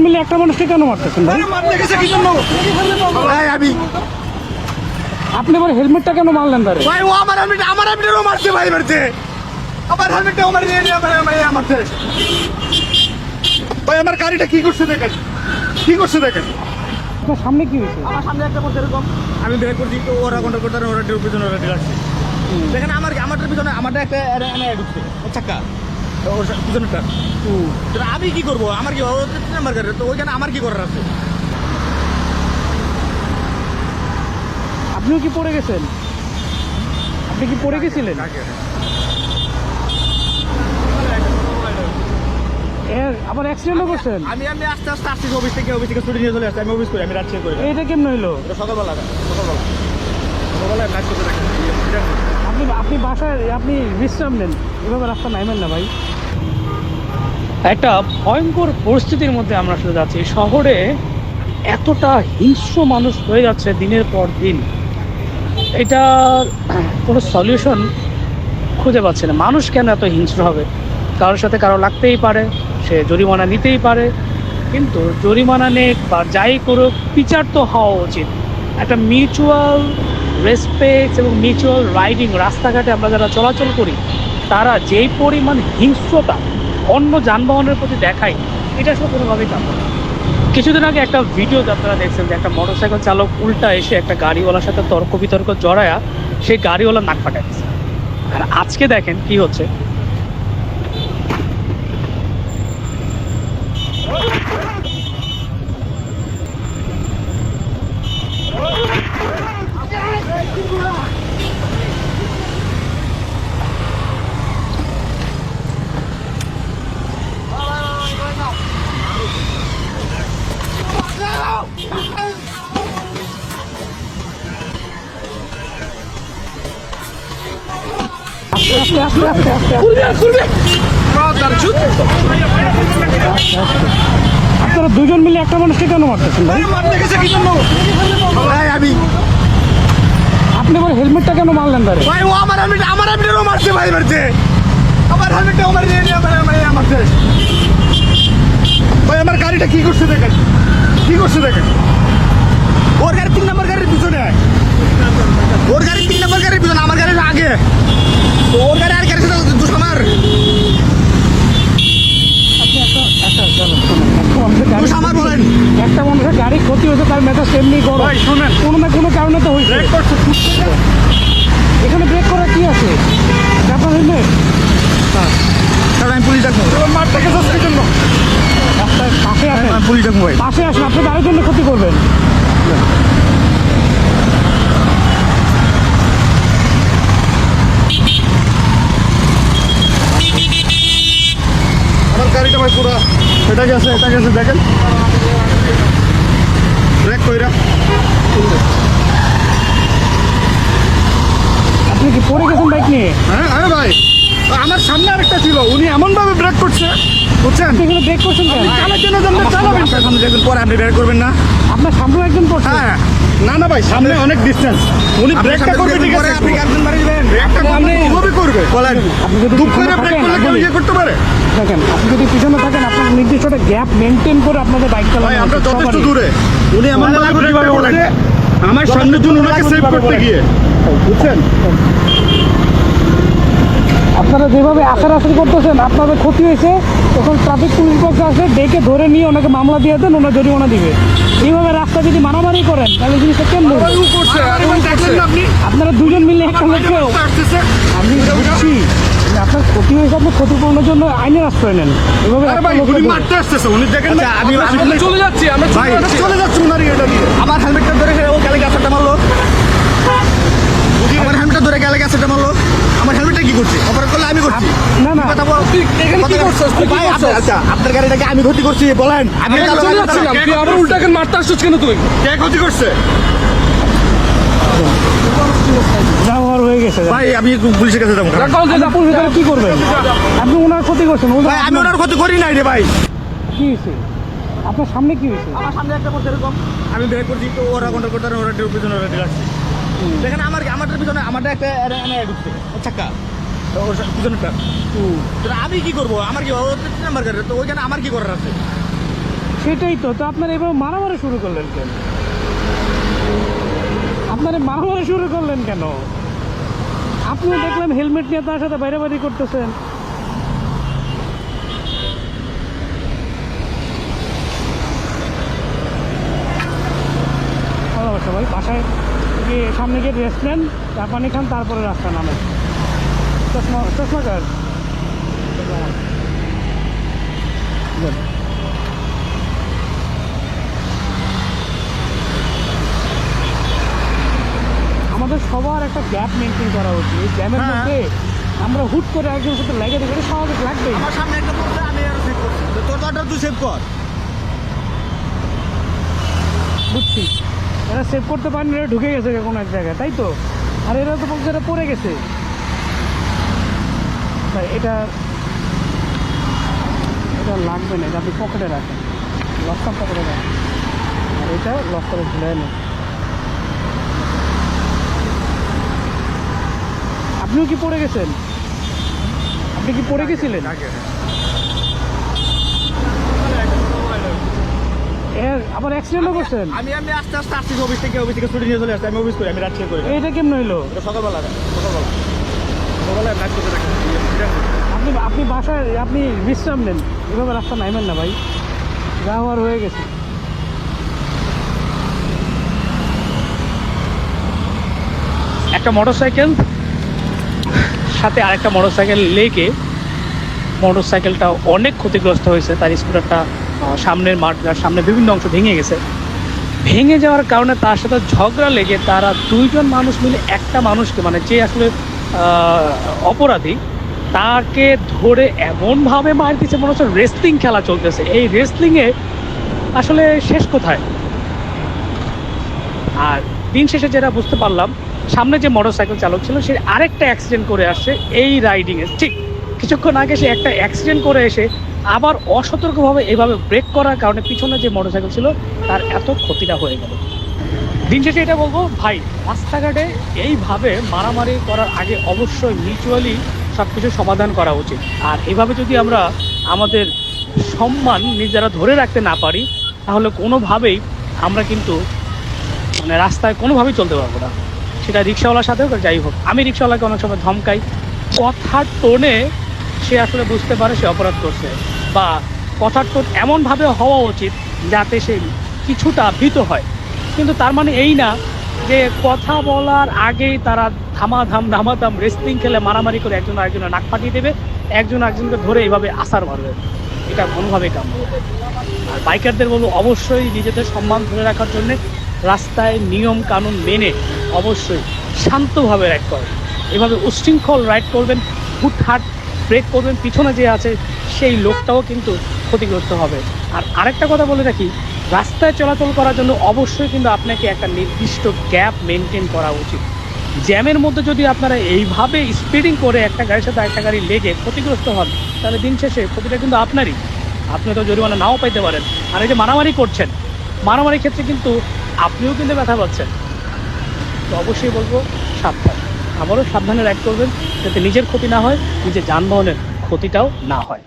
মিলে একটা মানুষকে কেন মারতেছেন ভাই? আপনি আবার হেলমেটটা কেন মারলেন তারে? ভাই ও আমার হেলমেটও মারছে ভাই, মারছে আমার হেলমেটটা আমার নিয়ে নিয়ে মারছে ভাই। আমার গাড়িটা কি করছে দেখেন, কি করছে দেখেন। আপনার সামনে কি হয়েছে? আমার সামনে একটা করছে এরকম, আমি ব্রেক করছি তো ওরা কন্ট্রোল করতে ওরা পিছনে ওরা আসছে। দেখেন আমারটার পিছনে আমারটা একটা ঢুকছে চাক্কা ওর পিছনেরটা। আমি কি করবো, আমার কি নাম্বার গাড়ি তো ওইখানে আমার কি করার আছে? আপনিও কি পড়ে গেছেন? আপনি কি পড়ে গেছিলেন? আবার অ্যাক্সিডেন্টও করছেন? আমি আস্তে আস্তে আসছি অফিস থেকে ছুটি নিয়ে চলে আসছি। আমি অফিস করি, আমি রাত শেষ করি। এইটা কেমন হইলো? এটা সকালবেলা কাজ করতে থাকি। আপনি বাসায় আপনি বিশ্রাম নেন, এভাবে রাস্তা নামেন না ভাই। একটা ভয়ঙ্কর পরিস্থিতির মধ্যে আমরা আসলে যাচ্ছি। শহরে এতটা হিংস্র মানুষ হয়ে যাচ্ছে দিনের পর দিন, এটা কোনো সলিউশন খুঁজে পাচ্ছে না। মানুষ কেন এত হিংস্র হবে? কারোর সাথে কারো লাগতেই পারে, সে জরিমানা নিতেই পারে, কিন্তু জরিমানা নেক বা যাই করুক বিচার তো হওয়া উচিত। একটা মিউচুয়াল রেসপেক্ট এবং মিউচুয়াল রাইডিং, রাস্তাঘাটে আমরা যারা চলাচল করি তারা যেই পরিমাণ হিংস্রতা অন্য যানবাহনের প্রতি দেখায়, এটা আসলে কোনোভাবেই কাম্য না। কিছুদিন আগে একটা ভিডিওতে আপনারা দেখছেন যে একটা মোটরসাইকেল চালক উল্টা এসে একটা গাড়িওয়ালার সাথে তর্ক বিতর্ক জড়ায়া সেই গাড়িওয়ালার নাক ফাটায় দিচ্ছে। আর আজকে দেখেন কি হচ্ছে। আপনারা দুজন মিলে একটা মানুষকে কেন মারতেছেন ভাই? আপনি আবার হেলমেটটা কেন মারলেন তারে? ভাই ও আমার হেলমেটও মারছে ভাই, মারছে আমার হেলমেটটা আমার নিয়ে নিয়ে মারছে ভাই। আমার গাড়িটা কি করছে দেখেন, কি করছে দেখেন। ওর গাড়ি 3 নম্বর গাড়ির পিছনে, ওর গাড়ি 3 নম্বর গাড়ির পিছনে, আমার গাড়ির আগে। তো ওর গাড়ি আর গাড়ির সাথে দুটো আমার আমার বলেন। একটা মানুষের গাড়ি ক্ষতি হয়েছে, তার মেজাজ এমনি গরম। শুনেন, কোনো না কোনো কারণে তো হয়েছে। এখানে ব্রেক করার কি আছে? আপনার হেলমেট আমি পুলিশ ডাকবো। মারটাকে যাচ্ছে জন্য রাস্তায় পাশে আসেন, পুলিশ ডাকবো ভাই। পাশে আসেন, আপনি গাড়ির জন্য ক্ষতি করবেন। আমার গাড়িটা ভাই পুরো এটা গেছে দেখেন, ব্রেক কইরা। আপনি কি পড়ে গেছেন বাইক নিয়ে? হ্যাঁ হ্যাঁ ভাই, আমার সামনে আরেকটা ছিল, উনি এমন ভাবে ব্রেক করছে, বুঝছেন? আপনি এখানে ব্রেক করছেন কেন? চালাবেন সামনে দেখবেন, পরে আপনি ব্রেক করবেন না। আপনার সামনেও একজন পড়ছে। হ্যাঁ না না ভাই, সামনে অনেক ডিসটেন্স, উনি ব্রেকটা করবে ঠিক আছে, আপনি গার্জেন মারি দিবেন, ব্রেকটা আপনি কিভাবে করবে বলেন? আপনি যদি দুঃখ করে ব্রেক করলে কেউ ইয়ে করতে পারে? দেখেন, আপনি যদি পিছনে থাকেন, আপনার নির্দিষ্ট একটা গ্যাপ মেনটেন করে আপনাদের বাইক ভাই চালানো আমরা উচিত যথেষ্ট সবারই। দূরে, উনি এমন ভাবে ব্রেকটা করছে আমার সামনে জন্য ওনাকে সেভ করতে গিয়ে, বুঝছেন? আপনারা যেভাবে আসার করতেছেন, আপনাদের ক্ষতি হয়েছে, তখন ট্রাফিক পুলিশ বক্স আসে, ডেকে ধরে নিয়ে ওনাকে মামলা দিয়ে দেন, ওনার জরিমানা দিবে। এইভাবে রাস্তা যদি মারামারি করেন তাহলে জিনিসটা কেমন হবে? আপনারা দুজন মিলে একটা লোককে, আমি বুঝছি যে আপনার ক্ষতি হয়েছে, আপনি ক্ষতিপূরণের জন্য আইনের আশ্রয় নেন। এভাবে একটা লোককে মারতে আসতেছে উনি, দেখেন না? আমি চলে যাচ্ছি, আমরা ভাই চলে যাচ্ছি উনারই এটা দিয়ে। আমার হেলমেটটা ধরে ও গেলে গ্যাসটা মারলো, আমার হেলমেটটা ধরে গেলে গ্যাসটা মারলো। আমার হেলমেটটা কি করছি? অপরাধ করলে আমি করছি না না, কথা বল। এখানে কি করছস? তুই কি ভাই করছস? আচ্ছা, আপনার গাড়িটাকে আমি ক্ষতি করছি বলেন? আমি আমি চলে যাচ্ছিলাম, তুই আবার উল্টাকে মারতে আসছিস কেন তুই? কে ক্ষতি করছে? ব্যবহার হয়ে গেছে। ভাই আমি পুলিশের কাছে যাবো। পুলিশ ভিতরে কি করবেন? আপনি ওনার ক্ষতি করছেন। ভাই আমি ওনার ক্ষতি করি নাই রে ভাই। কি হয়েছে? আপনার সামনে কি হয়েছে? আমার সামনে একটা করছে এরকম, আমি ব্রেক করছি তো ওরা কন্ট্রোল করতে ওরা পিছনে ওরা আসছে। দেখেন আমারটার পিছনে আমারটা একটা ঢুকছে চাক্কা ওর পিছনেরটা। আমি কি করবো, আমার কি 3 নম্বর গাড়ি তো ওইখানে আমার কি করার আছে? সেটাই তো আপনারা এবার মারামারি শুরু করলেন কেন? আপনারা মারামারি শুরু করলেন কেন? আপনিও দেখলাম হেলমেট নিয়ে তার সাথে বাইরে বাইরে করতেছেন। সবাই বাসায় গিয়ে সামনে গিয়ে রেস্ট নেন, চা পানি খান, তারপরে রাস্তা নামেন। চশমা চশমা কার আমাদের সবার একটা গ্যাপ মেনটেন করা উচিত। এই জ্যামের হ্যাঁ। মধ্যে আমরা হুট করে একজনের সাথে লেগে দেখে এটা স্বাভাবিক লাগবেই। আমার সামনে একটা পড়ছে, আমি আর সেভ করছি, তো তোর অর্ডার তুই সেভ কর। বুঝছি, এরা সেভ করতে পারেনি, এরা ঢুকে গেছে কোনো এক জায়গায়, তাই তো। আর এরা তো বলছে এরা পড়ে গেছে। তাই এটা এটা লাগবে না, এটা আপনি পকেটে রাখেন, লকটা পকেটে রাখেন, আর এটা লক করে ঝুলে নেন। আপনিও কি পড়ে গেছেন? আপনি কি পড়ে গেছিলেন? এর আবার অ্যাক্সিডেন্টও করছেন? আমি আস্তে আস্তে আসছি অফিস থেকে ছুটি নিয়ে চলে আসছি। আমি অফিস করি, আমি রাত শেষ করি। এটা কেমন হইলো? এটা সকালবেলা নাচ করতে থাকি। আপনি বাসায় আপনি বিশ্রাম নেন, এভাবে রাস্তা নাইবেন না ভাই, যা হওয়ার হয়ে গেছে। একটা মোটরসাইকেল সাথে আরেকটা মোটরসাইকেল লেগে মোটরসাইকেলটা অনেক ক্ষতিগ্রস্ত হয়েছে। তার স্কুটারটা সামনের সামনে বিভিন্ন অংশ ভেঙে গেছে। ভেঙে যাওয়ার কারণে তার সাথে ঝগড়া লেগে তারা দুইজন মানুষ মিলে একটা মানুষকে, মানে যে আসলে অপরাধী, তাকে ধরে এমনভাবে মার দিচ্ছে মনে হচ্ছে রেসলিং খেলা চলতেছে। এই রেসলিংয়ে আসলে শেষ কোথায়? আর দিন শেষে যেটা বুঝতে পারলাম, সামনে যে মোটরসাইকেল চালক ছিল সে আরেকটা অ্যাক্সিডেন্ট করে আসছে এই রাইডিংয়ে। ঠিক কিছুক্ষণ আগে সে একটা অ্যাক্সিডেন্ট করে এসে আবার অসতর্কভাবে এভাবে ব্রেক করার কারণে পিছনে যে মোটরসাইকেল ছিল তার এত ক্ষতিটা হয়ে গেল। দিন শেষে এটা বলবো ভাই, রাস্তাঘাটে এইভাবে মারামারি করার আগে অবশ্যই মিউচুয়ালি সব কিছু সমাধান করা উচিত। আর এভাবে যদি আমরা আমাদের সম্মান নিজেরা ধরে রাখতে না পারি, তাহলে কোনোভাবেই আমরা কিন্তু মানে রাস্তায় কোনোভাবেই চলতে পারবো না। সেটা রিক্সাওয়ালার সাথেও যাই হোক। আমি রিক্সাওয়ালাকে অনেক সময় ধমকাই, কথার টোনে সে আসলে বুঝতে পারে সে অপরাধ করছে, বা কথার টোন এমনভাবে হওয়া উচিত যাতে সে কিছুটা ভীত হয়। কিন্তু তার মানে এই না যে কথা বলার আগেই তারা ধামাধাম রেসলিং খেলে মারামারি করে একজন আরেকজনের নাক ফাটিয়ে দেবে, একজন আরেকজনকে ধরে এইভাবে আসার মারবে। এটা কোনোভাবেই কাম্য। আর বাইকারদের বলবো অবশ্যই নিজেদের সম্মান ধরে রাখার জন্যে রাস্তায় নিয়ম কানুন মেনে অবশ্যই শান্তভাবে রাইড করেন। এভাবে উশৃঙ্খল রাইড করবেন, হুটহাট ব্রেক করবেন, পিছনে যে আছে সেই লোকটাও কিন্তু ক্ষতিগ্রস্ত হবে। আর আরেকটা কথা বলে রাখি, রাস্তায় চলাচল করার জন্য অবশ্যই কিন্তু আপনাকে একটা নির্দিষ্ট গ্যাপ মেনটেন করা উচিত। জ্যামের মধ্যে যদি আপনারা এইভাবে স্পিডিং করে একটা গাড়ির সাথে একটা গাড়ি লেগে ক্ষতিগ্রস্ত হন, তাহলে দিন শেষে ক্ষতিটা কিন্তু আপনারই। আপনি তো জরিমানা নাও পাইতে পারেন। আর এই যে মারামারি করছেন, মারামারির ক্ষেত্রে কিন্তু আপনিও কিন্তু ব্যথা পাচ্ছেন। তো অবশ্যই বলবো সাবধান, আবারও সাবধানে রাইড করবেন যাতে নিজের ক্ষতি না হয়, নিজের যানবাহনের ক্ষতিটাও না হয়।